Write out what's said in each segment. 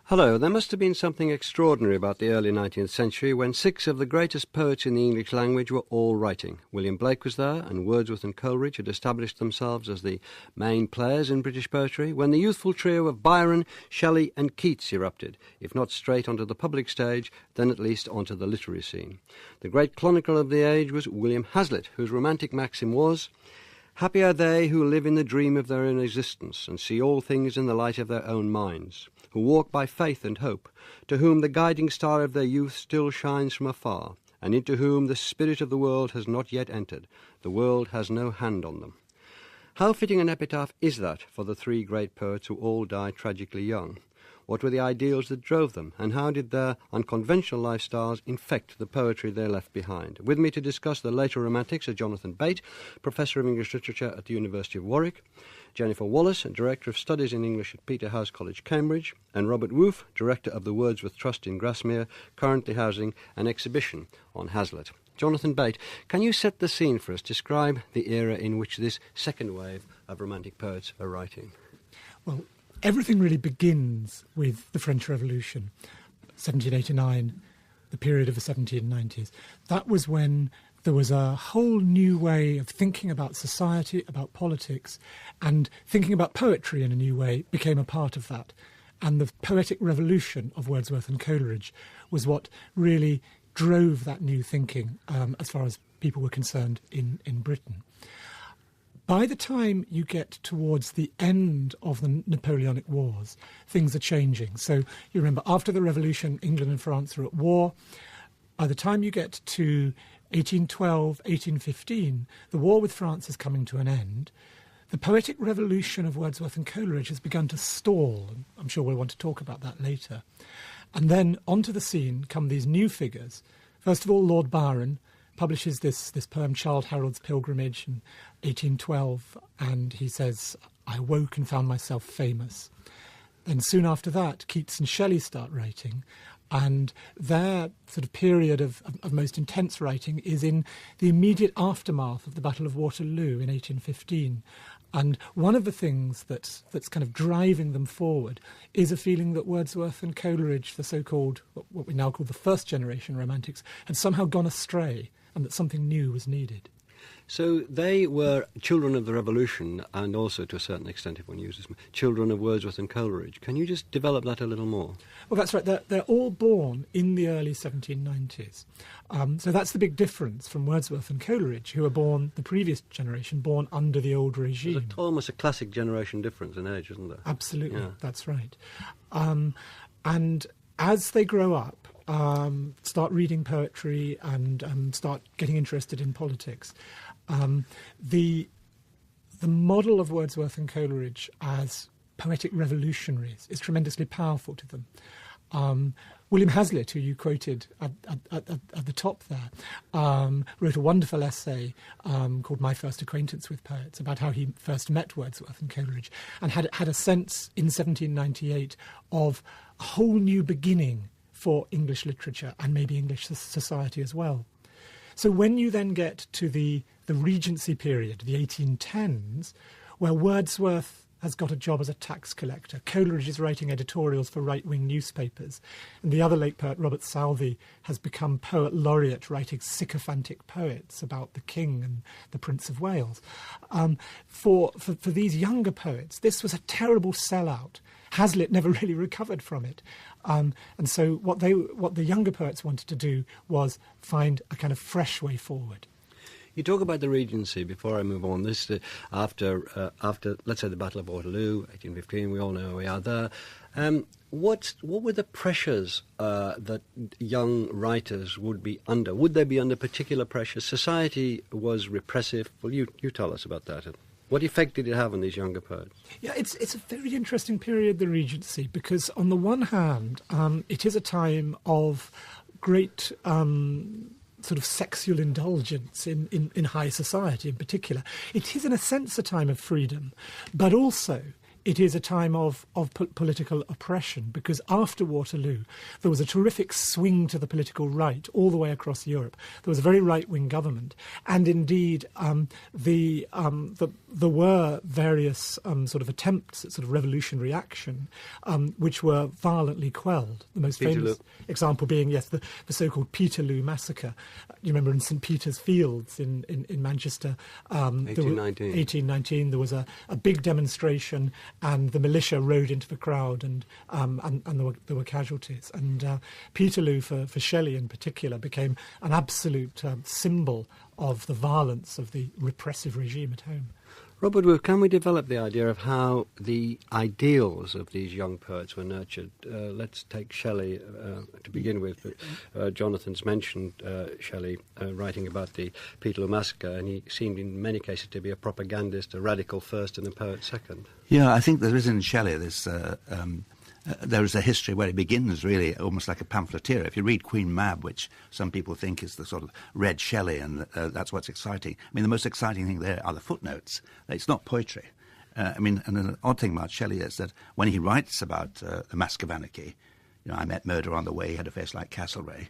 Hello, there must have been something extraordinary about the early 19th century when six of the greatest poets in the English language were all writing. William Blake was there, and Wordsworth and Coleridge had established themselves as the main players in British poetry, when the youthful trio of Byron, Shelley and Keats erupted, if not straight onto the public stage, then at least onto the literary scene. The great chronicle of the age was William Hazlitt, whose romantic maxim was, "Happy are they who live in the dream of their own existence, and see all things in the light of their own minds, who walk by faith and hope, to whom the guiding star of their youth still shines from afar, and into whom the spirit of the world has not yet entered. The world has no hand on them." How fitting an epitaph is that for the three great poets who all died tragically young? What were the ideals that drove them, and how did their unconventional lifestyles infect the poetry they left behind? With me to discuss the later romantics are Jonathan Bate, Professor of English Literature at the University of Warwick, Jennifer Wallace, Director of Studies in English at Peterhouse College, Cambridge, and Robert Woof, Director of the Wordsworth Trust in Grasmere, currently housing an exhibition on Hazlitt. Jonathan Bate, can you set the scene for us? Describe the era in which this second wave of romantic poets are writing. Well, everything really begins with the French Revolution, 1789, the period of the 1790s. That was when there was a whole new way of thinking about society, about politics, and thinking about poetry in a new way became a part of that. And the poetic revolution of Wordsworth and Coleridge was what really drove that new thinking as far as people were concerned in Britain. By the time you get towards the end of the Napoleonic Wars, things are changing. So you remember, after the Revolution, England and France are at war. By the time you get to 1812, 1815, the war with France is coming to an end. The poetic revolution of Wordsworth and Coleridge has begun to stall. I'm sure we'll want to talk about that later. And then onto the scene come these new figures. First of all, Lord Byron publishes this poem, Childe Harold's Pilgrimage, in 1812, and he says, "I woke and found myself famous." Then soon after that, Keats and Shelley start writing, and their sort of period of most intense writing is in the immediate aftermath of the Battle of Waterloo in 1815. And one of the things that's kind of driving them forward is a feeling that Wordsworth and Coleridge, the so-called, what we now call the first generation romantics, had somehow gone astray, and that something new was needed. So they were children of the Revolution, and also, to a certain extent, if one uses children of Wordsworth and Coleridge. Can you just develop that a little more? Well, that's right. They're all born in the early 1790s. So that's the big difference from Wordsworth and Coleridge, who were born, the previous generation, born under the old regime. There's almost a classic generation difference in age, isn't there? Absolutely, yeah. That's right. And as they grow up, start reading poetry and start getting interested in politics, the model of Wordsworth and Coleridge as poetic revolutionaries is tremendously powerful to them. William Hazlitt, who you quoted at the top there, wrote a wonderful essay called My First Acquaintance with Poets, about how he first met Wordsworth and Coleridge, and had a sense in 1798 of a whole new beginning for English literature and maybe English society as well. So when you then get to the Regency period, the 1810s, where Wordsworth has got a job as a tax collector, Coleridge is writing editorials for right-wing newspapers, and the other late poet, Robert Southey, has become poet laureate, writing sycophantic poets about the King and the Prince of Wales. For these younger poets, this was a terrible sellout. Hazlitt never really recovered from it. And so what the younger poets wanted to do was find a kind of fresh way forward. You talk about the Regency, before I move on. This after let's say the Battle of Waterloo, 1815. We all know we are there. What were the pressures that young writers would be under? Would they be under particular pressures? Society was repressive. Well, you tell us about that. What effect did it have on these younger poets? Yeah, it's a very interesting period, the Regency, because on the one hand, it is a time of great sort of sexual indulgence in high society in particular. It is, in a sense, a time of freedom, but also it is a time of political oppression, because after Waterloo, there was a terrific swing to the political right all the way across Europe. There was a very right-wing government, and indeed there were various sort of attempts at sort of revolutionary action, which were violently quelled. The most famous example being, yes, the so-called Peterloo massacre. You remember in St. Peter's Fields in Manchester, 1819, there was a big demonstration, and the militia rode into the crowd, and there were casualties. And Peterloo, for Shelley in particular, became an absolute symbol of the violence of the repressive regime at home. Robert Wood, can we develop the idea of how the ideals of these young poets were nurtured? Let's take Shelley to begin with. Jonathan's mentioned Shelley writing about the Peterloo Massacre, and he seemed in many cases to be a propagandist, a radical first and a poet second. Yeah, I think there is in Shelley this... there is a history where he begins really almost like a pamphleteer. If you read Queen Mab, which some people think is the sort of red Shelley, and that's what's exciting. I mean, the most exciting thing there are the footnotes. It's not poetry. And an odd thing about Shelley is that when he writes about the Mask of Anarchy, I met murder on the way, he had a face like Castlereagh,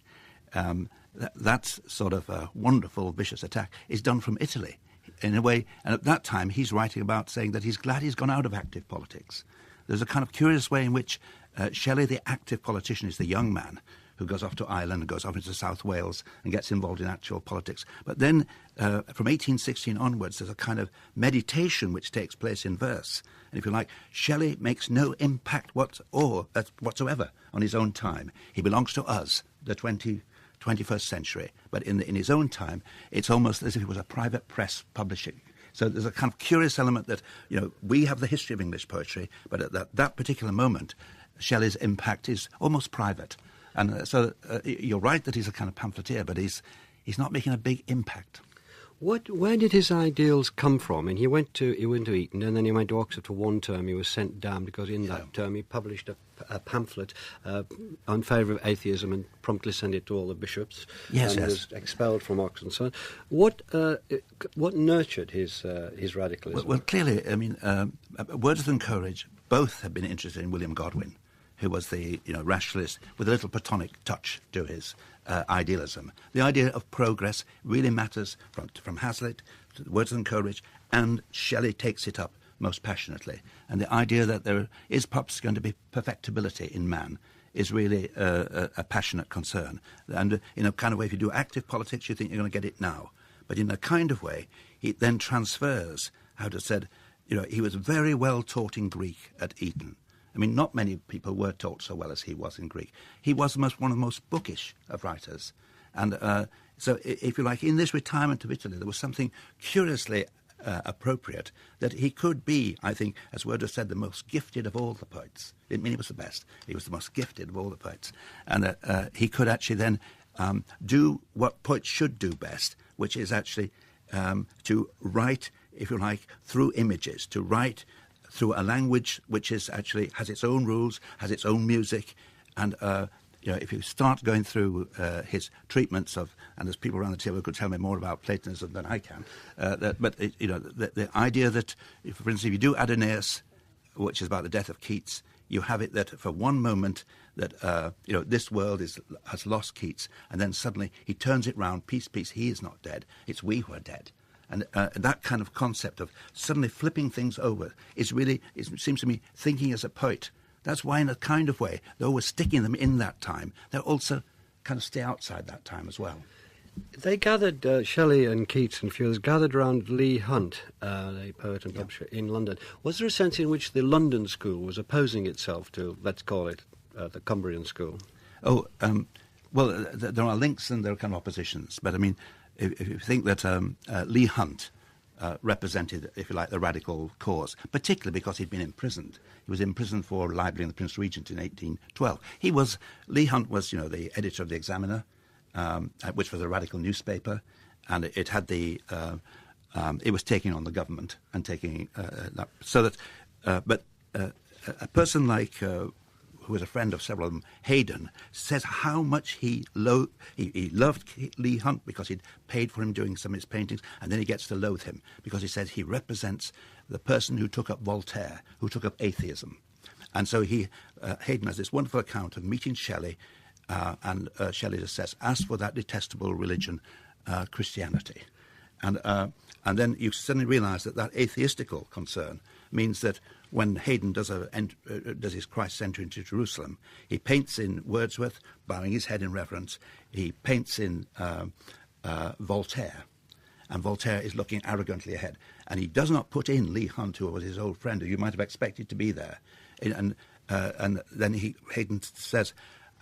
that sort of wonderful, vicious attack is done from Italy in a way. And at that time, he's writing about saying that he's glad he's gone out of active politics. There's a kind of curious way in which Shelley, the active politician, is the young man who goes off to Ireland and goes off into South Wales and gets involved in actual politics. But then from 1816 onwards, there's a kind of meditation which takes place in verse. And if you like, Shelley makes no impact whatsoever on his own time. He belongs to us, the 21st century. But in his own time, it's almost as if it was a private press publishing. So there's a kind of curious element that, we have the history of English poetry, but at that particular moment, Shelley's impact is almost private. And so you're right that he's a kind of pamphleteer, but he's not making a big impact. Where did his ideals come from? And he went to Eton, and then he went to Oxford for one term. He was sent down because in that term he published a pamphlet in favour of atheism and promptly sent it to all the bishops. Yes, and was expelled from Oxford and so on. What nurtured his radicalism? Well, clearly, Wordsworth and Coleridge both have been interested in William Godwin, who was the rationalist with a little Platonic touch to his idealism. The idea of progress really matters from Hazlitt to Wordsworth and Coleridge, and Shelley takes it up most passionately. And the idea that there is perhaps going to be perfectibility in man is really a passionate concern. And in a kind of way, if you do active politics, you think you're going to get it now. But in a kind of way, it then transfers, how to said, he was very well taught in Greek at Eton. I mean, not many people were taught so well as he was in Greek. He was one of the most bookish of writers. And so, if you like, in this retirement of Italy, there was something curiously appropriate that he could be, I think, as Wordsworth said, the most gifted of all the poets. I didn't mean he was the best. He was the most gifted of all the poets. And he could actually then do what poets should do best, which is actually to write, if you like, through images, to write through a language which is actually has its own rules, has its own music, and if you start going through his treatments of, and there's people around the table who could tell me more about Platonism than I can, the idea that, for instance, if you do Adonais, which is about the death of Keats, you have it that for one moment that this world has lost Keats, and then suddenly he turns it round, peace, peace, he is not dead, it's we who are dead. And that kind of concept of suddenly flipping things over is really, it seems to me, thinking as a poet. That's why, in a kind of way, though we're sticking them in that time, they're also kind of stay outside that time as well. They gathered, Shelley and Keats and Fewers gathered around Leigh Hunt, a poet and publisher in London. Was there a sense in which the London school was opposing itself to, let's call it, the Cumbrian school? Well, there are links and there are kind of oppositions, but I mean, if you think that Leigh Hunt represented, if you like, the radical cause, particularly because he'd been imprisoned. He was imprisoned for libeling the Prince Regent in 1812. Leigh Hunt was, the editor of the Examiner, which was a radical newspaper, and it had it was taking on the government and taking that. So that, but a person like who was a friend of several of them, Haydn, says how much he loved Leigh Hunt because he'd paid for him doing some of his paintings, and then he gets to loathe him because he says he represents the person who took up Voltaire, who took up atheism. And so Haydn has this wonderful account of meeting Shelley, and Shelley just says, "As for that detestable religion, Christianity." And then you suddenly realise that atheistical concern means that when Haydn does his Christ's entry into Jerusalem, he paints in Wordsworth, bowing his head in reverence. He paints in Voltaire, and Voltaire is looking arrogantly ahead. And he does not put in Leigh Hunt, who was his old friend, who you might have expected to be there. And then Haydn says,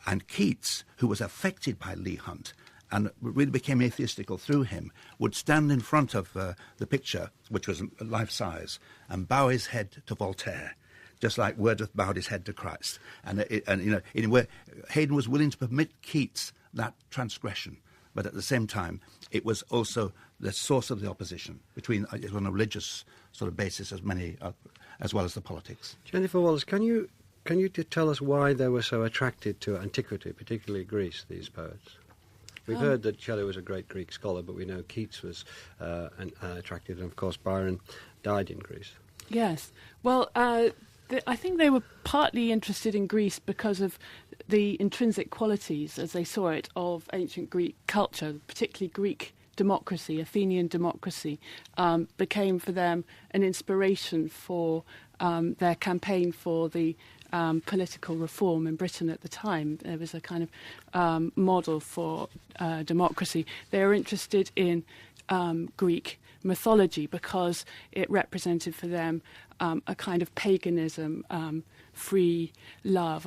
and Keats, who was affected by Leigh Hunt, and really became atheistical through him, would stand in front of the picture, which was life-size, and bow his head to Voltaire, just like Wordsworth bowed his head to Christ. And in a way, Haydn was willing to permit Keats that transgression, but at the same time, it was also the source of the opposition between on a religious sort of basis as well as the politics. Jennifer Wallace, can you tell us why they were so attracted to antiquity, particularly Greece, these poets? We've heard that Shelley was a great Greek scholar, but we know Keats was attracted, and of course Byron died in Greece. Yes. Well, I think they were partly interested in Greece because of the intrinsic qualities, as they saw it, of ancient Greek culture, particularly Greek democracy, Athenian democracy, became for them an inspiration for their campaign for the political reform in Britain at the time. There was a kind of model for democracy. They were interested in Greek mythology because it represented for them a kind of paganism, free love,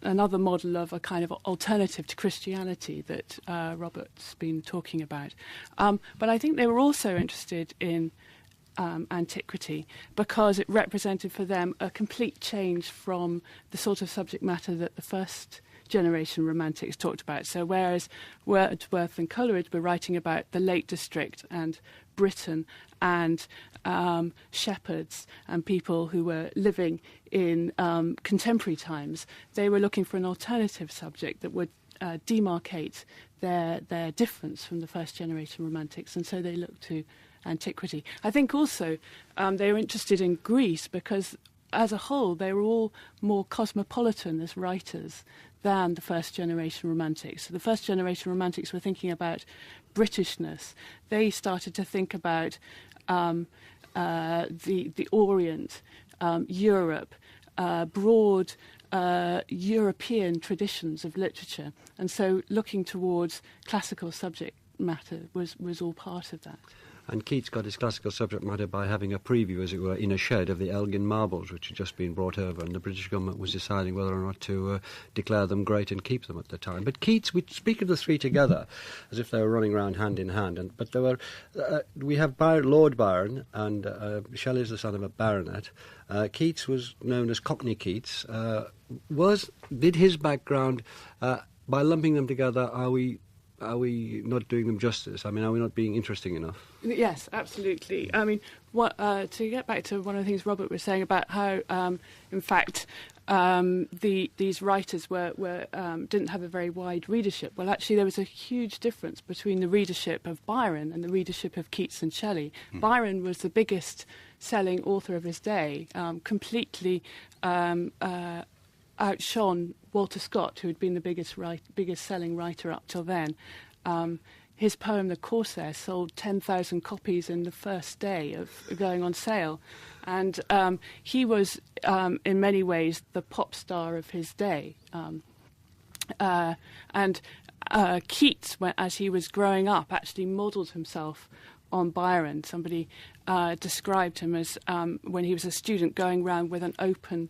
another model of a kind of alternative to Christianity that Robert's been talking about. But I think they were also interested in antiquity because it represented for them a complete change from the sort of subject matter that the first generation romantics talked about. So whereas Wordsworth and Coleridge were writing about the Lake District and Britain and shepherds and people who were living in contemporary times, they were looking for an alternative subject that would demarcate their difference from the first generation romantics, and so they looked to antiquity. I think also they were interested in Greece because as a whole they were all more cosmopolitan as writers than the first generation romantics. So the first generation romantics were thinking about Britishness. They started to think about the Orient, Europe, broad European traditions of literature, and so looking towards classical subject matter was all part of that. And Keats got his classical subject matter by having a preview, as it were, in a shed of the Elgin marbles, which had just been brought over, and the British government was deciding whether or not to declare them great and keep them at the time. But Keats, we speak of the three together as if they were running around hand in hand. But there were, we have Lord Byron, and Shelley is the son of a baronet. Keats was known as Cockney Keats. Did his background, by lumping them together, are we not doing them justice? I mean, are we not being interesting enough? Yes, absolutely. I mean, to get back to one of the things Robert was saying about how, in fact, these writers didn't have a very wide readership. Well, actually, there was a huge difference between the readership of Byron and the readership of Keats and Shelley. Byron was the biggest selling author of his day, completely outshone Walter Scott, who had been the biggest selling writer up till then. His poem, The Corsair, sold 10,000 copies in the first day of going on sale. And he was, in many ways, the pop star of his day. And Keats, as he was growing up, actually modelled himself on Byron. Somebody described him as, when he was a student, going around with an open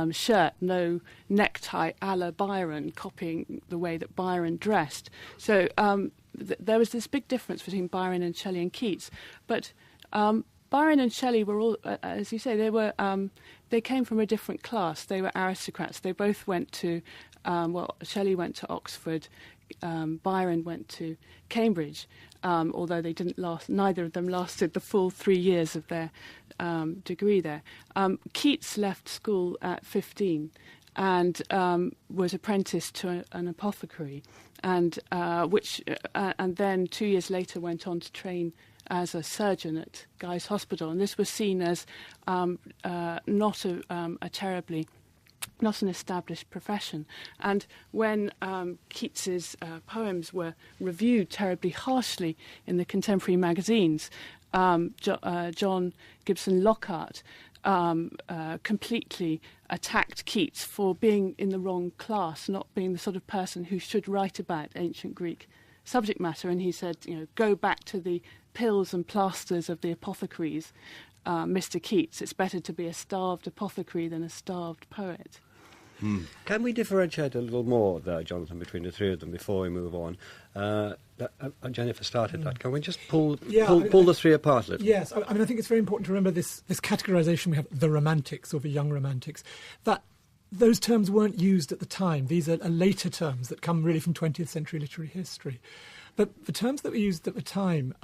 shirt, no necktie, a la Byron, copying the way that Byron dressed. So there was this big difference between Byron and Shelley and Keats. But Byron and Shelley were all, as you say, they came from a different class. They were aristocrats. They both went to, Shelley went to Oxford, Byron went to Cambridge, although they didn't last. Neither of them lasted the full 3 years of their degree there. Keats left school at 15 and was apprenticed to an apothecary, and then 2 years later went on to train as a surgeon at Guy's Hospital. And this was seen as not an established profession. And when Keats's poems were reviewed terribly harshly in the contemporary magazines, John Gibson Lockhart completely attacked Keats for being in the wrong class, not being the sort of person who should write about ancient Greek subject matter. And he said, go back to the pills and plasters of the apothecaries, Mr. Keats. It's better to be a starved apothecary than a starved poet. Can we differentiate a little more, though, Jonathan, between the three of them before we move on? Jennifer started that. Can we just pull the three apart a little? Yes, I think it's very important to remember this categorisation we have, the Romantics or the Young Romantics, that those terms weren't used at the time. These are later terms that come really from 20th century literary history. But the terms that were used at the time,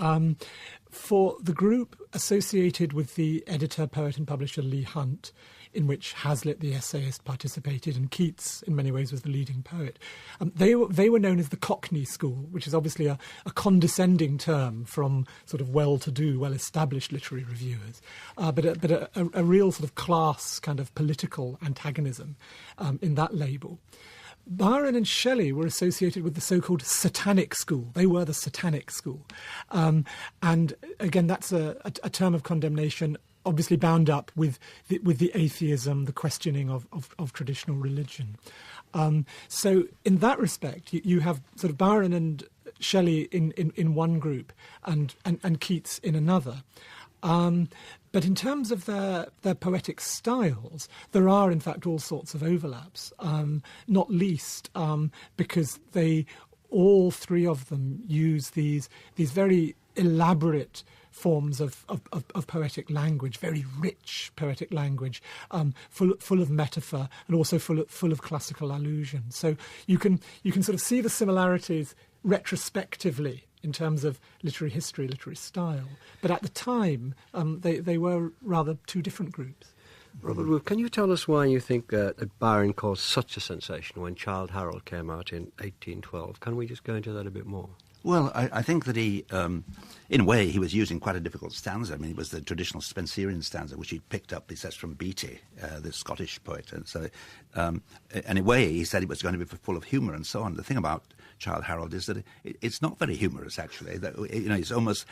for the group associated with the editor, poet and publisher Leigh Hunt, in which Hazlitt, the essayist, participated, and Keats, in many ways, was the leading poet. They were known as the Cockney School, which is obviously a condescending term from sort of well-to-do, well-established literary reviewers, but a real sort of class kind of political antagonism in that label. Byron and Shelley were associated with the so-called Satanic School. They were the Satanic School. And again, that's a term of condemnation obviously bound up with the atheism, the questioning of traditional religion. So in that respect, you have sort of Byron and Shelley in one group and Keats in another. But in terms of their poetic styles, there are in fact all sorts of overlaps, not least because all three of them use these very elaborate forms of poetic language, very rich poetic language, full of metaphor and also full of classical allusion. So you can sort of see the similarities retrospectively in terms of literary history, literary style. But at the time, they were rather two different groups. Robert Wood, can you tell us why you think that Byron caused such a sensation when Childe Harold came out in 1812? Can we just go into that a bit more? Well, I think that he, in a way, he was using quite a difficult stanza. I mean, it was the traditional Spenserian stanza, which he picked up, he says, from Beattie, the Scottish poet. And so, in a way, he said it was going to be full of humour and so on. The thing about Childe Harold is that it's not very humorous, actually. That, he's almost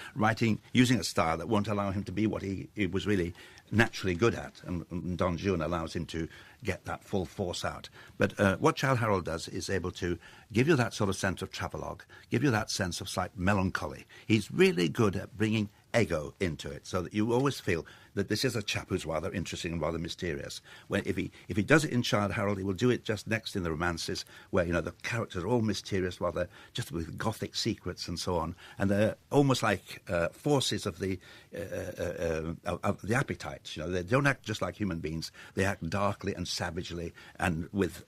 using a style that won't allow him to be what he was really naturally good at, and Don Juan allows him to get that full force out. But what Childe Harold does is able to give you that sort of sense of travelogue, give you that sense of slight melancholy. He's really good at bringing ego into it, so that you always feel that this is a chap who's rather interesting and rather mysterious. When if he does it in Childe Harold, he will do it just next in the romances, where the characters are all mysterious, rather just with Gothic secrets and so on, and they're almost like forces of the appetites. They don't act just like human beings; they act darkly and savagely, and with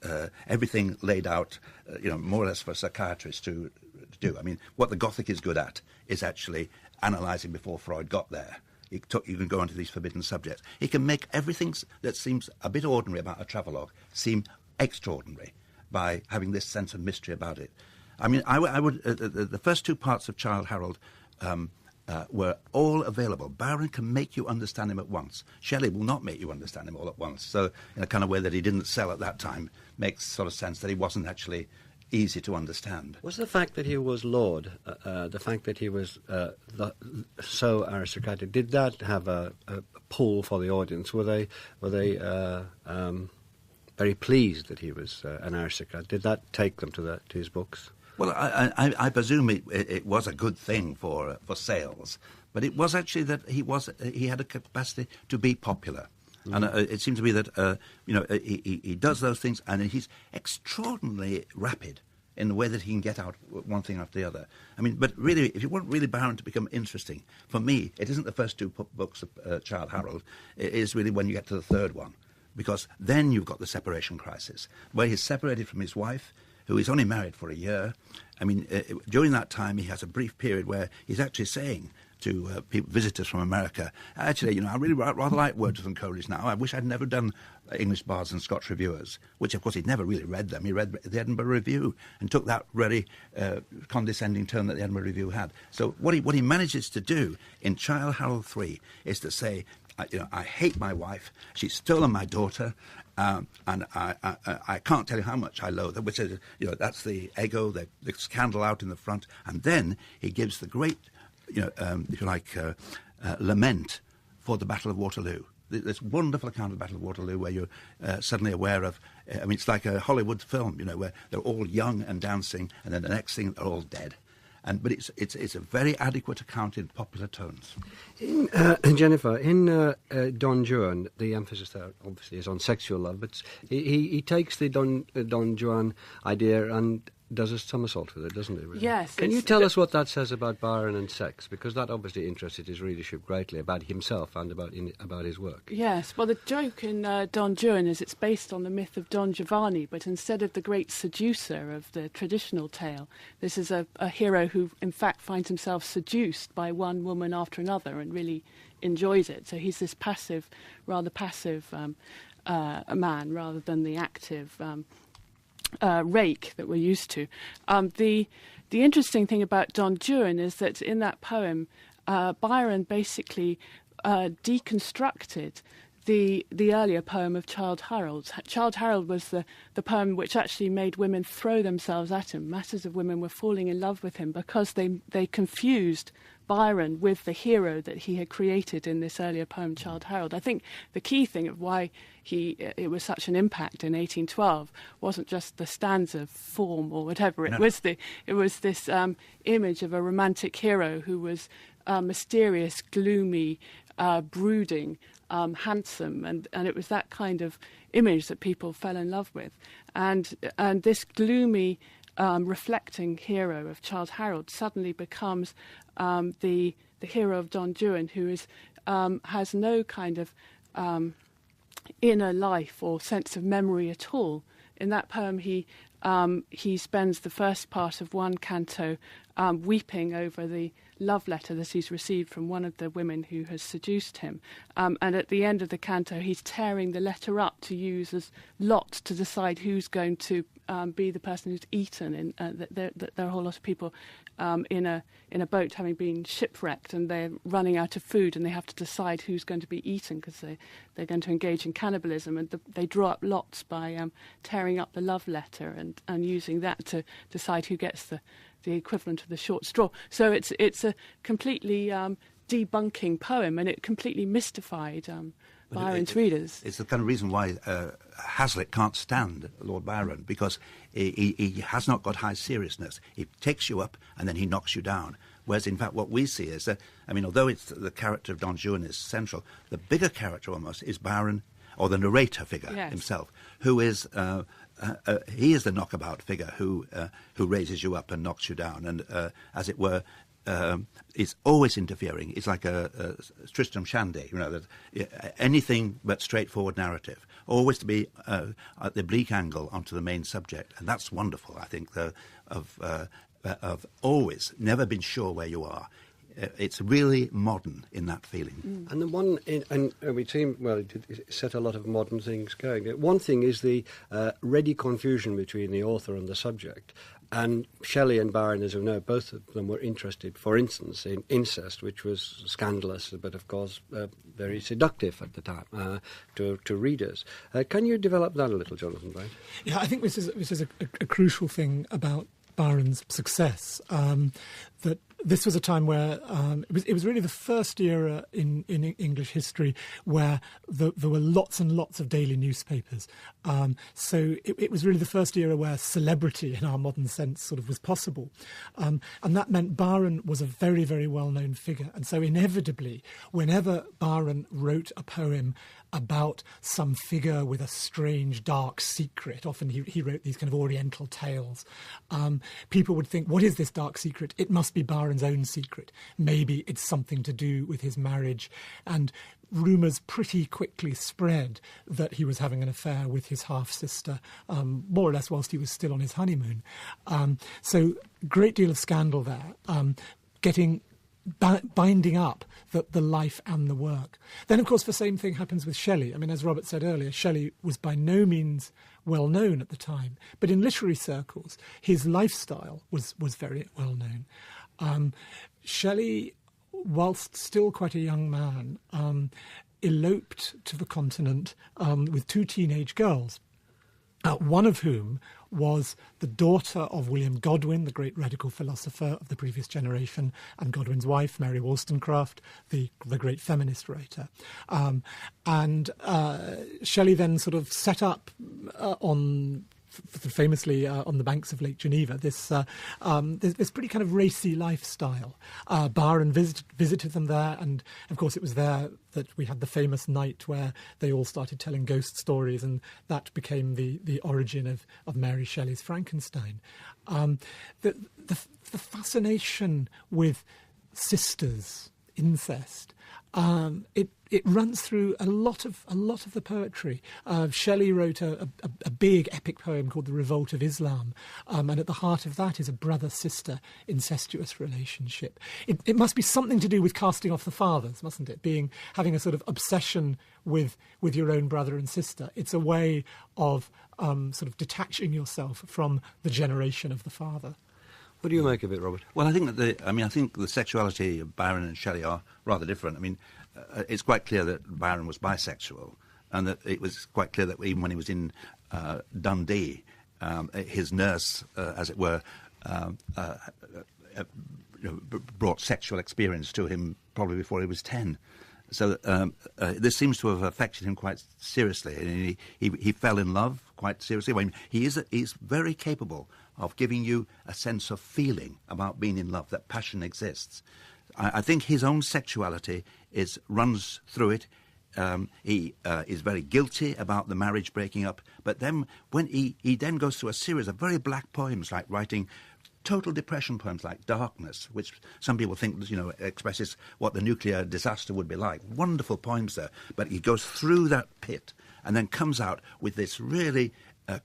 everything laid out, more or less for a psychiatrist to do. I mean, what the Gothic is good at is actually analysing before Freud got there. You can go into these forbidden subjects. He can make everything that seems a bit ordinary about a travelogue seem extraordinary by having this sense of mystery about it. I mean, I would the first two parts of Childe Harold were all available. Byron can make you understand him at once. Shelley will not make you understand him all at once. So in a kind of way that he didn't sell at that time makes sort of sense that he wasn't actually easy to understand. Was the fact that he was Lord, the fact that he was so aristocratic, did that have a pull for the audience? Were they very pleased that he was an aristocrat? Did that take them to his books? Well, I presume it was a good thing for sales, but it was actually that he had a capacity to be popular. And it seems to me that he does those things, and he's extraordinarily rapid in the way that he can get out one thing after the other. I mean, but really, if you want really Byron to become interesting, for me, it isn't the first two books of Childe Harold. It is really when you get to the third one, because then you've got the separation crisis, where he's separated from his wife, who is only married for a year. I mean, during that time, he has a brief period where he's actually saying, people, visitors from America. Actually, I really rather like Wordsworth and Coleridge now. I wish I'd never done English Bards and Scotch Reviewers, which, of course, he'd never really read them. He read the Edinburgh Review and took that very condescending tone that the Edinburgh Review had. So what he manages to do in Childe Harold 3 is to say, I hate my wife. She's stolen my daughter, and I can't tell you how much I loathe her. Which is, that's the ego, the scandal out in the front, and then he gives the great, if you like, lament for the Battle of Waterloo. This wonderful account of the Battle of Waterloo, where you're suddenly aware of. It's like a Hollywood film, where they're all young and dancing, and then the next thing they're all dead. But it's a very adequate account in popular tones. Jennifer, in Don Juan, the emphasis there obviously is on sexual love, but he takes the Don Juan idea and does a somersault with it, doesn't he? Really? Yes. Can you tell us what that says about Byron and sex? Because that obviously interested his readership greatly, about himself and about his work. Yes. Well, the joke in Don Juan is it's based on the myth of Don Giovanni, but instead of the great seducer of the traditional tale, this is a hero who, in fact, finds himself seduced by one woman after another and really enjoys it. So he's this rather passive man rather than the active rake that we're used to. The interesting thing about Don Juan is that in that poem, Byron basically deconstructed the earlier poem of Childe Harold. Childe Harold was the poem which actually made women throw themselves at him. Masses of women were falling in love with him because they confused Byron with the hero that he had created in this earlier poem, Childe Harold. I think the key thing of why it was such an impact in 1812 wasn't just the stanza form or whatever. It was this image of a romantic hero who was mysterious, gloomy, brooding, handsome, and it was that kind of image that people fell in love with. And this gloomy, reflecting hero of Childe Harold suddenly becomes the hero of Don Juan, who has no kind of inner life or sense of memory at all. In that poem, he spends the first part of one canto weeping over the love letter that he's received from one of the women who has seduced him. And at the end of the canto, he's tearing the letter up to use as lots to decide who's going to be the person who's eaten. There are a whole lot of people in a boat having been shipwrecked, and they're running out of food, and they have to decide who's going to be eaten because they're going to engage in cannibalism. And they draw up lots by tearing up the love letter and using that to decide who gets the equivalent of the short straw. So it's a completely debunking poem, and it completely mystified Byron's readers. It's the kind of reason why Hazlitt can't stand Lord Byron, because he has not got high seriousness. He takes you up and then he knocks you down. Whereas, in fact, what we see is that, although it's the character of Don Juan is central, the bigger character almost is Byron, or the narrator figure himself, who is he is the knockabout figure who raises you up and knocks you down, and as it were, is always interfering. It's like a Tristram Shandy, anything but straightforward narrative. Always to be at the oblique angle onto the main subject, and that's wonderful. I think of always never been sure where you are. It's really modern in that feeling. And the one, and we seem, it set a lot of modern things going. One thing is the ready confusion between the author and the subject. And Shelley and Byron, as we know, both of them were interested, for instance, in incest, which was scandalous, but of course very seductive at the time to readers. Can you develop that a little, Jonathan Bright? Yeah, I think this is a crucial thing about Byron's success, that this was a time where it was really the first era in English history where there were lots and lots of daily newspapers. So it was really the first era where celebrity in our modern sense sort of was possible. And that meant Byron was a very, very well-known figure. And so inevitably, whenever Byron wrote a poem about some figure with a strange, dark secret, often he wrote these kind of oriental tales, people would think, what is this dark secret? It must be Byron's own secret. Maybe it's something to do with his marriage. And rumours pretty quickly spread that he was having an affair with his half-sister, more or less whilst he was still on his honeymoon. So great deal of scandal there. Getting binding up the life and the work. Then, of course, the same thing happens with Shelley. I mean, as Robert said earlier, Shelley was by no means well known at the time, but in literary circles, his lifestyle was very well known. Shelley, whilst still quite a young man, eloped to the continent with 2 teenage girls, one of whom was the daughter of William Godwin, the great radical philosopher of the previous generation, and Godwin's wife, Mary Wollstonecraft, the great feminist writer. And Shelley then sort of set up famously on the banks of Lake Geneva, this pretty kind of racy lifestyle. Byron visited them there, and of course it was there that we had the famous night where they all started telling ghost stories, and that became the origin of Mary Shelley's Frankenstein. The fascination with sisters, incest, it runs through a lot of the poetry. Shelley wrote a big epic poem called The Revolt of Islam, and at the heart of that is a brother-sister incestuous relationship. It must be something to do with casting off the fathers, mustn't it? Having a sort of obsession with your own brother and sister. It's a way of sort of detaching yourself from the generation of the father. What do you make of it, Robert? Well, I think the sexuality of Byron and Shelley are rather different. I mean, it's quite clear that Byron was bisexual, and that it was quite clear that even when he was in Dundee, his nurse, as it were, brought sexual experience to him probably before he was 10. So this seems to have affected him quite seriously, and he fell in love quite seriously. I mean, he's very capable of giving you a sense of feeling about being in love, that passion exists. I think his own sexuality runs through it. He is very guilty about the marriage breaking up, but then when he then goes through a series of very black poems, like writing total depression poems like Darkness, which some people think, expresses what the nuclear disaster would be like. Wonderful poems there, but he goes through that pit and then comes out with this really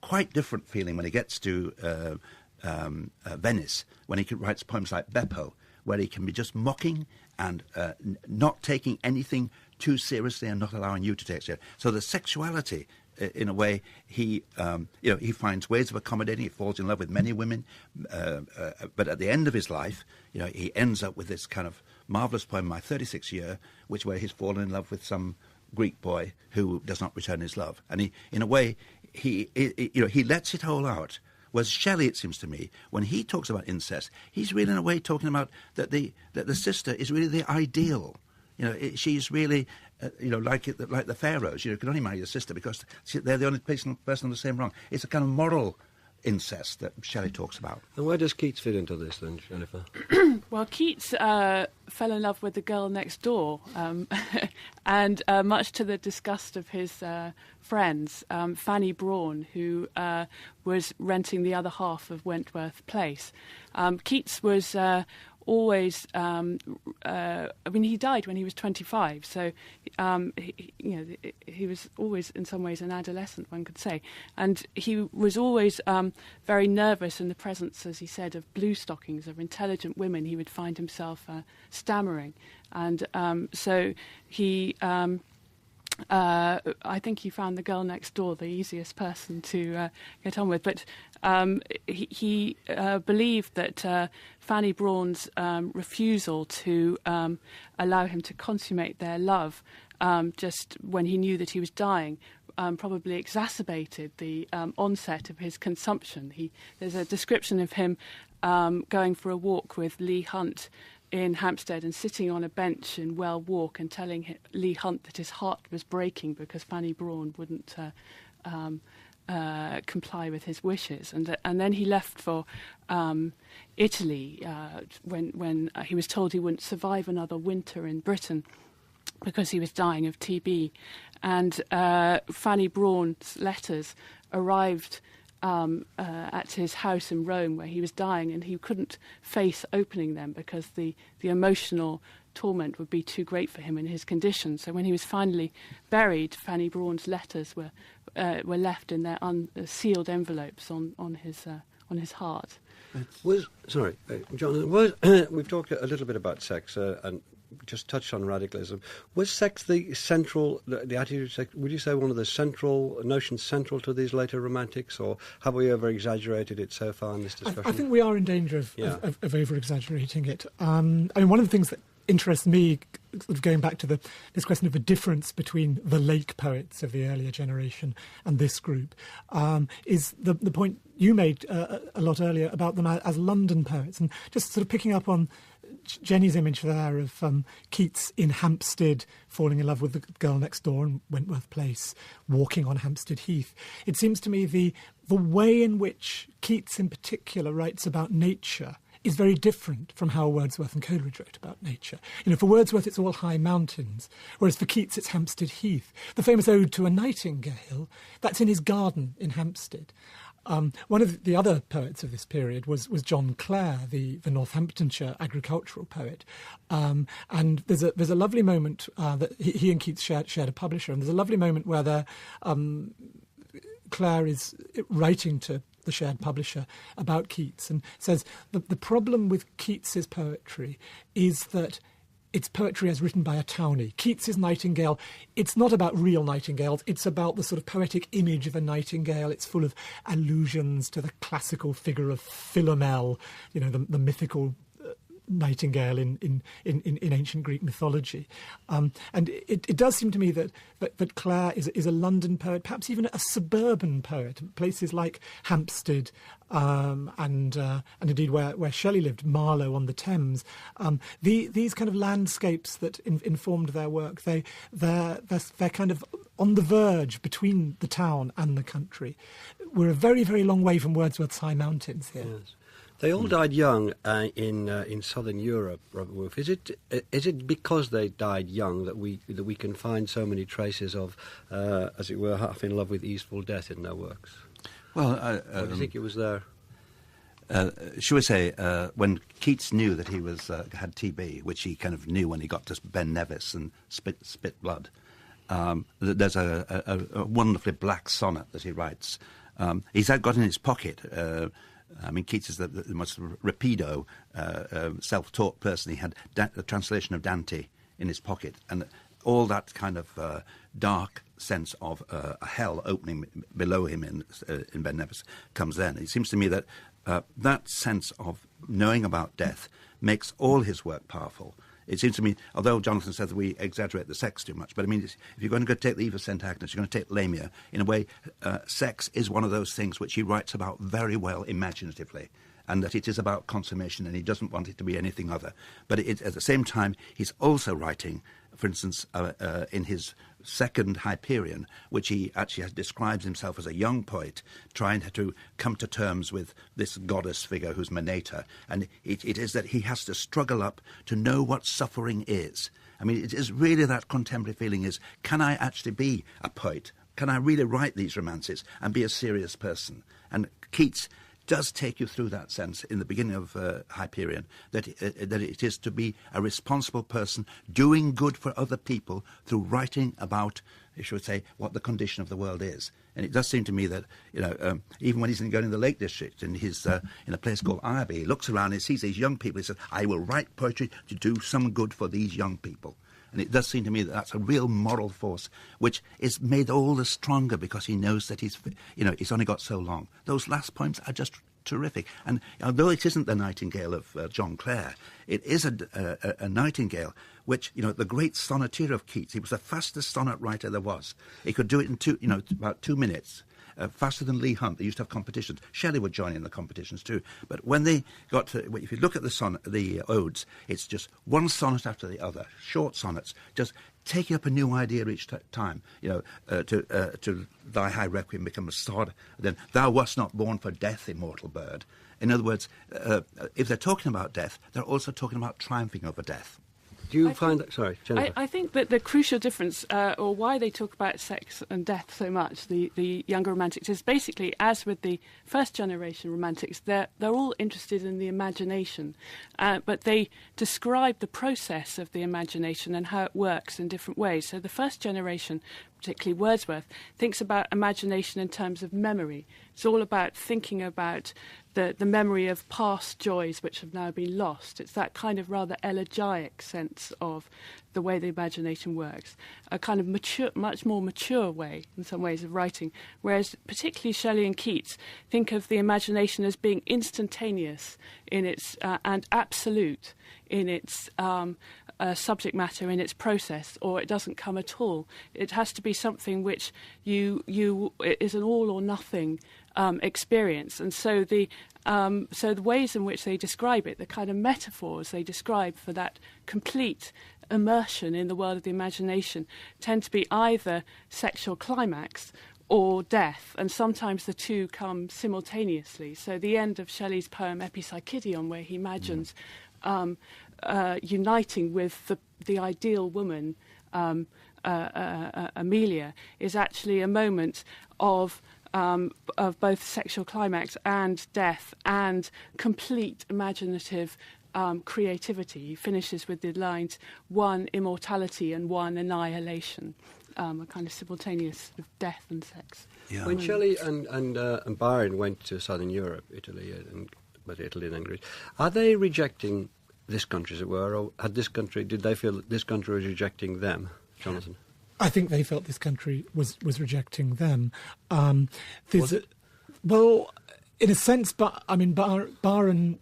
quite different feeling when he gets to Venice, when he writes poems like Beppo, where he can be just mocking and not taking anything too seriously and not allowing you to take it seriously. So the sexuality, in a way, he finds ways of accommodating. He falls in love with many women, but at the end of his life, he ends up with this kind of marvellous poem, My 36th Year, where he's fallen in love with some Greek boy who does not return his love. And he, in a way, he lets it all out. Whereas Shelley, it seems to me, when he talks about incest, he's really in a way talking about that the sister is really the ideal. She's really, like the pharaohs. You can only marry your sister because they're the only person on the same rung. It's a kind of moral incest that Shelley talks about. And where does Keats fit into this then, Jennifer? Well, Keats fell in love with the girl next door, and much to the disgust of his friends, Fanny Brawn, who was renting the other half of Wentworth Place. Keats was always, he died when he was 25, so he was always in some ways an adolescent, one could say, and he was always very nervous in the presence, as he said, of blue stockings, of intelligent women. He would find himself stammering, and so he I think he found the girl next door the easiest person to get on with. But he believed that Fanny Brawn's refusal to allow him to consummate their love just when he knew that he was dying probably exacerbated the onset of his consumption. There's a description of him going for a walk with Leigh Hunt in Hampstead and sitting on a bench in Well Walk and telling Leigh Hunt that his heart was breaking because Fanny Brawn wouldn't comply with his wishes. And then he left for Italy when he was told he wouldn't survive another winter in Britain because he was dying of TB. And Fanny Brawn's letters arrived at his house in Rome where he was dying, and he couldn't face opening them because the emotional torment would be too great for him in his condition. So when he was finally buried, Fanny Brawn's letters were left in their unsealed envelopes on on his heart. John, we've talked a little bit about sex and just touched on radicalism. Was sex the attitude of sex, would you say one of the central notions central to these later romantics, or have we over exaggerated it so far in this discussion? I think we are in danger of over exaggerating it. I mean, one of the things that interests me, sort of going back to this question of the difference between the Lake poets of the earlier generation and this group, is the point you made a lot earlier about them as London poets, and just sort of picking up on Jenny's image there of Keats in Hampstead falling in love with the girl next door in Wentworth Place, walking on Hampstead Heath. It seems to me the way in which Keats in particular writes about nature is very different from how Wordsworth and Coleridge wrote about nature. You know, for Wordsworth it's all high mountains, whereas for Keats it's Hampstead Heath. The famous Ode to a Nightingale, that's in his garden in Hampstead. One of the other poets of this period was John Clare, the Northamptonshire agricultural poet. And there's a lovely moment that he and Keats shared a publisher, and there's a lovely moment where Clare is writing to the shared publisher about Keats and says the problem with Keats's poetry is that it's poetry as written by a townie. Keats's Nightingale, it's not about real nightingales, it's about the sort of poetic image of a nightingale. It's full of allusions to the classical figure of Philomel, you know, the mythical nightingale in ancient Greek mythology. And it does seem to me that Clare is a London poet, perhaps even a suburban poet. Places like Hampstead and indeed where Shelley lived, Marlow on the Thames. These kind of landscapes that informed their work, they're kind of on the verge between the town and the country. We're a very, very long way from Wordsworth's high mountains here. Yes. They all died young in southern Europe, Robert Wolfe. Is it because they died young that we can find so many traces of, as it were, half in love with easeful death in their works? Well, or do you think it was there? Should we say, when Keats knew that he had TB, which he kind of knew when he got to Ben Nevis and spit blood, there's a wonderfully black sonnet that he writes. He's got in his pocket. I mean, Keats is the most rapido, self-taught person. He had the translation of Dante in his pocket, and all that kind of dark sense of a hell opening below him in Ben Nevis comes then. It seems to me that that sense of knowing about death makes all his work powerful. It seems to me, although Jonathan says that we exaggerate the sex too much, but I mean, if you're going to go take the Eve of St. Agnes, you're going to take Lamia, in a way, sex is one of those things which he writes about very well imaginatively, and that it is about consummation, and he doesn't want it to be anything other. But at the same time, he's also writing, for instance, in his second Hyperion, which he actually describes himself as a young poet trying to come to terms with this goddess figure who's Meneta, and it is that he has to struggle up to know what suffering is. I mean, it is really that contemporary feeling is, can I actually be a poet? Can I really write these romances and be a serious person? And Keats does take you through that sense in the beginning of Hyperion, that it is to be a responsible person doing good for other people through writing about, you should say, what the condition of the world is. And it does seem to me that, you know, even when he's going in the Lake District in his in a place called Ireby, he looks around and sees these young people. He says, I will write poetry to do some good for these young people. And it does seem to me that that's a real moral force, which is made all the stronger because he knows that he's only got so long. Those last poems are just terrific. And although it isn't the Nightingale of John Clare, it is a Nightingale which, you know, the great sonneteer of Keats, he was the fastest sonnet writer there was. He could do it in about 2 minutes. Faster than Leigh Hunt. They used to have competitions. Shelley would join in the competitions too. But when they got to, if you look at the odes, it's just one sonnet after the other, short sonnets, just taking up a new idea each time. You know, to thy high requiem become a sod. Then thou wast not born for death, immortal bird. In other words, if they're talking about death, they're also talking about triumphing over death. Do you find that... Sorry, Jennifer. I think that the crucial difference, or why they talk about sex and death so much, the younger romantics, is basically, as with the first generation romantics, they're all interested in the imagination, but they describe the process of the imagination and how it works in different ways. So the first generation particularly Wordsworth, thinks about imagination in terms of memory. It's all about thinking about the memory of past joys which have now been lost. It's that kind of rather elegiac sense of the way the imagination works, a kind of mature, much more mature way in some ways of writing, whereas particularly Shelley and Keats think of the imagination as being instantaneous in its and absolute in its subject matter, in its process, or it doesn't come at all. It has to be something which it is an all or nothing experience, and so the ways in which they describe it, the kind of metaphors they describe for that complete immersion in the world of the imagination, tend to be either sexual climax or death, and sometimes the two come simultaneously. So the end of Shelley's poem Epipsychidion, where he imagines uniting with the ideal woman, Amelia, is actually a moment of both sexual climax and death and complete imaginative creativity. He finishes with the lines, one immortality and one annihilation, a kind of simultaneous of death and sex. Yeah. When Shelley and Byron went to southern Europe, Italy and Greece, are they rejecting this country, as it were, or did they feel that this country was rejecting them, Jonathan? I think they felt this country was rejecting them. Was it? Well, in a sense, but I mean, Byron,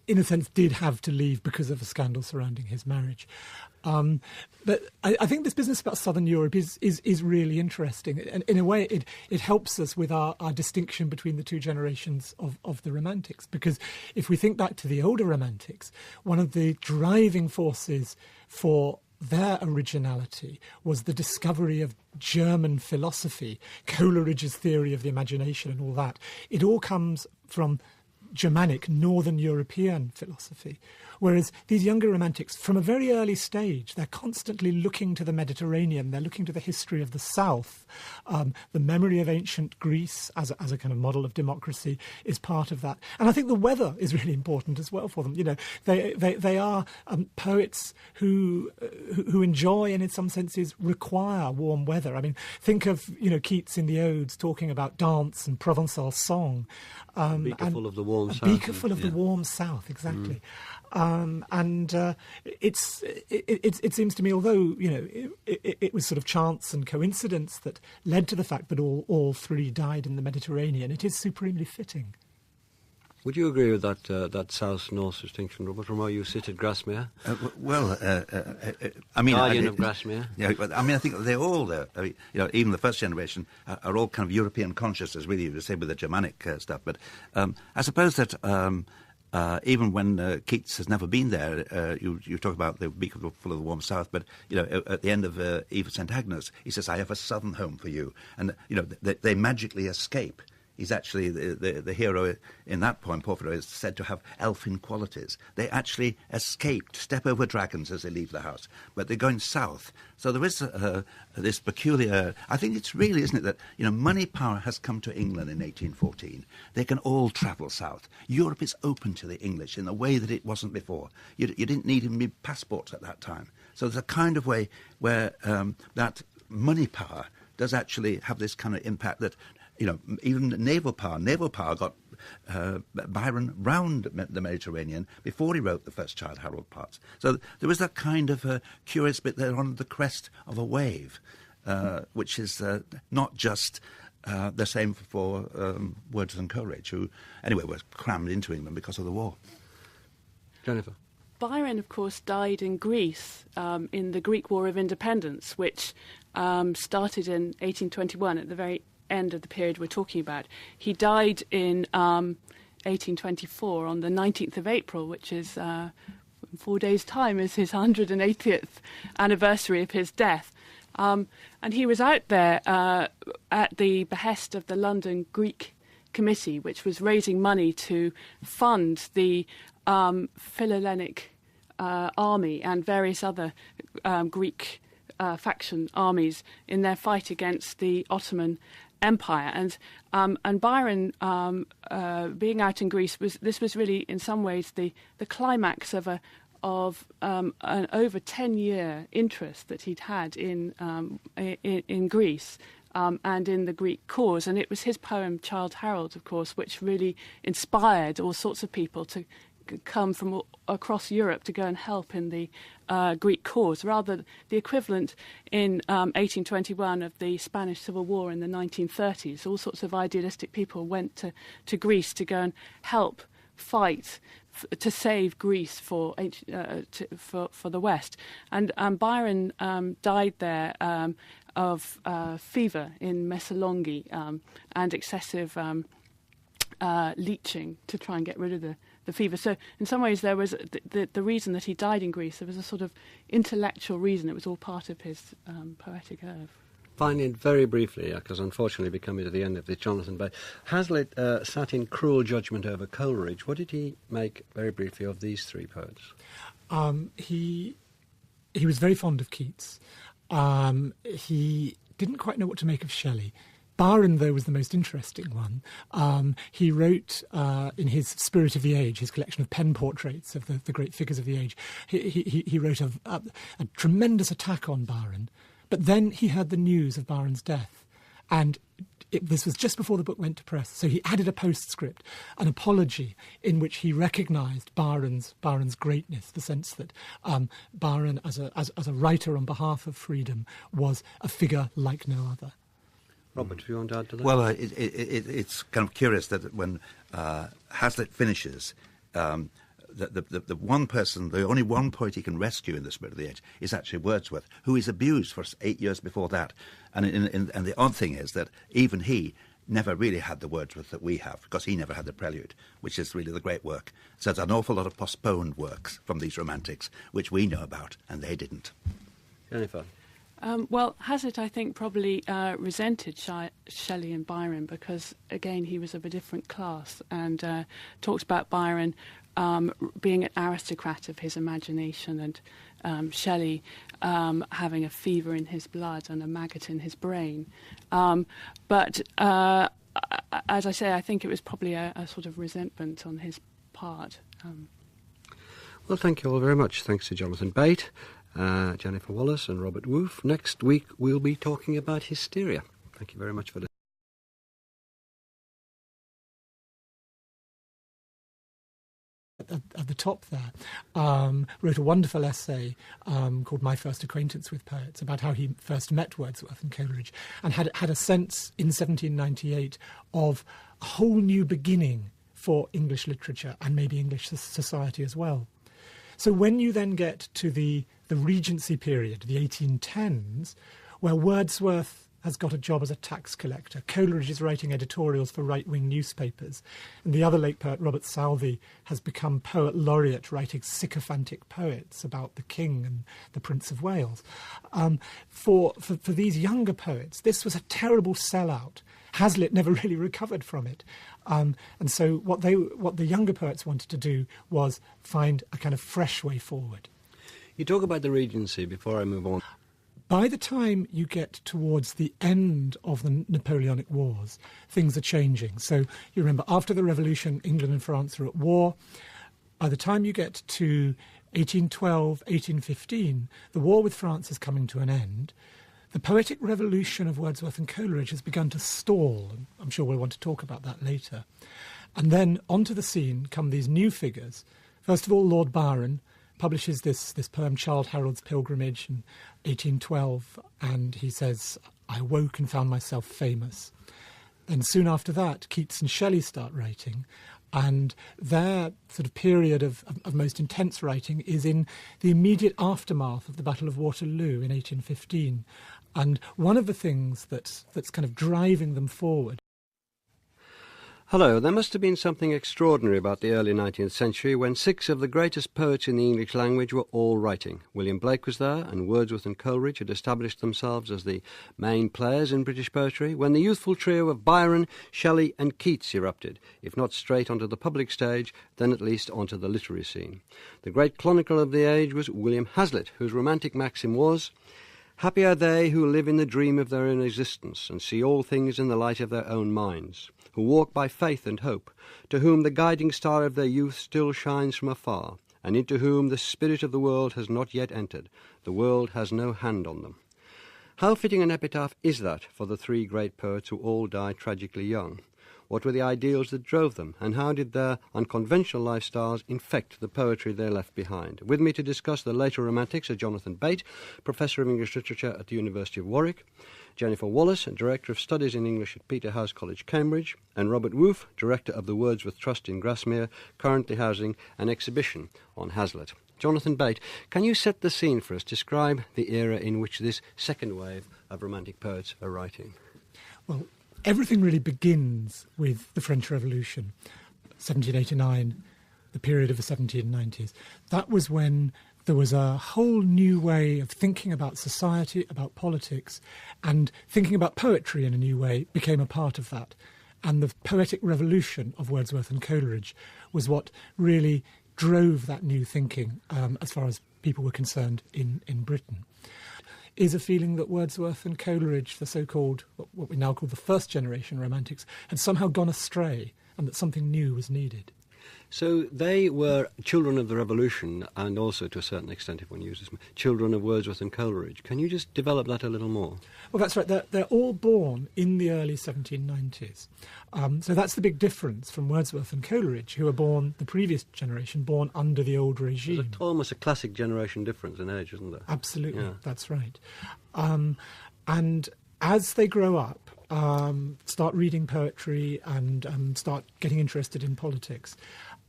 in a sense, did have to leave because of a scandal surrounding his marriage. But I think this business about Southern Europe is really interesting. And in a way, it helps us with our distinction between the two generations of the Romantics. Because if we think back to the older Romantics, one of the driving forces for their originality was the discovery of German philosophy, Coleridge's theory of the imagination and all that. It all comes from Germanic, Northern European philosophy. Whereas these younger Romantics, from a very early stage, they're constantly looking to the Mediterranean, they're looking to the history of the South. The memory of ancient Greece as a kind of model of democracy is part of that. And I think the weather is really important as well for them. You know, they are poets who enjoy and in some senses require warm weather. I mean, think of, Keats in the Odes talking about dance and Provençal song. A beaker full of the warm south. A beaker full of the warm south, exactly. It seems to me, although it was sort of chance and coincidence that led to the fact that all three died in the Mediterranean, it is supremely fitting. Would you agree with that south-north distinction, Robert? From where you sit at Grasmere? I mean, Guardian of Grasmere. Yeah, but I mean, I think they're all there. Even the first generation are all kind of European conscious, as really you say with the Germanic stuff. But I suppose that even when Keats has never been there, you talk about the beaker full of the warm south. But at the end of Eve of St Agnes, he says, "I have a southern home for you," and they magically escape. He's actually the hero in that poem. Porphyro is said to have elfin qualities. They actually escaped, step over dragons as they leave the house, but they're going south. So there is this peculiar. I think it's really, isn't it, that money power has come to England in 1814. They can all travel south. Europe is open to the English in a way that it wasn't before. You didn't need even passports at that time. So there's a kind of way where that money power does actually have this kind of impact that. Even naval power got Byron round the Mediterranean before he wrote the first Childe Harold parts. So there was that kind of curious bit there on the crest of a wave, which is not just the same for Wordsworth and Coleridge, who, anyway, were crammed into England because of the war. Jennifer? Byron, of course, died in Greece in the Greek War of Independence, which started in 1821 at the very end of the period we're talking about. He died in 1824 on the 19th of April, which is 4 days' time is his 180th anniversary of his death. And he was out there at the behest of the London Greek Committee, which was raising money to fund the Philhellenic army and various other Greek faction armies in their fight against the Ottoman Empire, and Byron being out in Greece was really in some ways the climax of of an over 10-year interest that he'd had in Greece and in the Greek cause. And it was his poem Childe Harold, of course, which really inspired all sorts of people to come from across Europe to go and help in the Greek cause. Rather, the equivalent in 1821 of the Spanish Civil War in the 1930s. All sorts of idealistic people went to Greece to go and help fight to save Greece for the West. And Byron died there of fever in Messalongi and excessive leeching to try and get rid of the fever. So in some ways there was the reason that he died in Greece, there was a sort of intellectual reason. It was all part of his poetic oeuvre. Finally, very briefly, because unfortunately we're coming to the end of this, Jonathan Bate. Hazlitt sat in cruel judgment over Coleridge. What did he make, very briefly, of these three poets? He was very fond of Keats. He didn't quite know what to make of Shelley. Byron, though, was the most interesting one. He wrote in his Spirit of the Age, his collection of pen portraits of the great figures of the age, he wrote a tremendous attack on Byron. But then he heard the news of Byron's death, and this was just before the book went to press. So he added a postscript, an apology, in which he recognised Byron's greatness, the sense that Byron, as a writer on behalf of freedom, was a figure like no other. Robert, do you want to add to that? Well, it's kind of curious that when Hazlitt finishes, the one person, the only one poet he can rescue in the Spirit of the Age is actually Wordsworth, who is abused for 8 years before that. And the odd thing is that even he never really had the Wordsworth that we have, because he never had the Prelude, which is really the great work. So there's an awful lot of postponed works from these romantics, which we know about, and they didn't. Jennifer? Well, Hazlitt, I think, probably resented Shelley and Byron because, again, he was of a different class and talked about Byron being an aristocrat of his imagination and Shelley having a fever in his blood and a maggot in his brain. But as I say, I think it was probably a sort of resentment on his part. Well, thank you all very much. Thanks to Jonathan Bate, Jennifer Wallace and Robert Woof. Next week we'll be talking about hysteria. Thank you very much for listening. At the top there, wrote a wonderful essay called My First Acquaintance with Poets, about how he first met Wordsworth and Coleridge, and had a sense in 1798 of a whole new beginning for English literature and maybe English society as well. So when you then get to the Regency period, the 1810s, where Wordsworth has got a job as a tax collector, Coleridge is writing editorials for right-wing newspapers, and the other late poet, Robert Southey, has become poet laureate, writing sycophantic poets about the King and the Prince of Wales. For these younger poets, this was a terrible sellout. Hazlitt never really recovered from it. And so what the younger poets wanted to do was find a kind of fresh way forward. You talk about the Regency before I move on. By the time you get towards the end of the Napoleonic Wars, things are changing. So you remember, after the Revolution, England and France are at war. By the time you get to 1812, 1815, the war with France is coming to an end. The poetic revolution of Wordsworth and Coleridge has begun to stall. I'm sure we'll want to talk about that later. And then onto the scene come these new figures. First of all, Lord Byron publishes this poem, Childe Harold's Pilgrimage, in 1812, and he says, I awoke and found myself famous. Then soon after that, Keats and Shelley start writing, and their sort of period of most intense writing is in the immediate aftermath of the Battle of Waterloo in 1815. And one of the things that's kind of driving them forward. Hello, there must have been something extraordinary about the early 19th century when 6 of the greatest poets in the English language were all writing. William Blake was there, and Wordsworth and Coleridge had established themselves as the main players in British poetry, when the youthful trio of Byron, Shelley and Keats erupted, if not straight onto the public stage, then at least onto the literary scene. The great chronicle of the age was William Hazlitt, whose romantic maxim was, happy are they who live in the dream of their own existence and see all things in the light of their own minds, who walk by faith and hope, to whom the guiding star of their youth still shines from afar, and into whom the spirit of the world has not yet entered. The world has no hand on them. How fitting an epitaph is that for the three great poets who all died tragically young? What were the ideals that drove them, and how did their unconventional lifestyles infect the poetry they left behind? With me to discuss the later Romantics are Jonathan Bate, Professor of English Literature at the University of Warwick, Jennifer Wallace, Director of Studies in English at Peterhouse College, Cambridge, and Robert Woof, Director of the Wordsworth Trust in Grasmere, currently housing an exhibition on Hazlitt. Jonathan Bate, can you set the scene for us? Describe the era in which this second wave of Romantic poets are writing. Well, everything really begins with the French Revolution, 1789, the period of the 1790s. That was when there was a whole new way of thinking about society, about politics, and thinking about poetry in a new way became a part of that. And the poetic revolution of Wordsworth and Coleridge was what really drove that new thinking as far as people were concerned in Britain. Is a feeling that Wordsworth and Coleridge, the so-called, what we now call the first generation Romantics, had somehow gone astray and that something new was needed. So they were children of the Revolution and also, to a certain extent, if one uses children of Wordsworth and Coleridge. Can you just develop that a little more? Well, that's right. They're all born in the early 1790s. So that's the big difference from Wordsworth and Coleridge, who were born, the previous generation, born under the old regime. There's almost a classic generation difference in age, isn't there? Absolutely, Yeah. That's right. And as they grow up, start reading poetry and start getting interested in politics,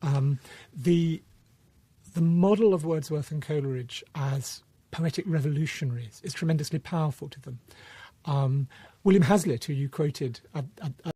the model of Wordsworth and Coleridge as poetic revolutionaries is tremendously powerful to them. William Hazlitt, who you quoted at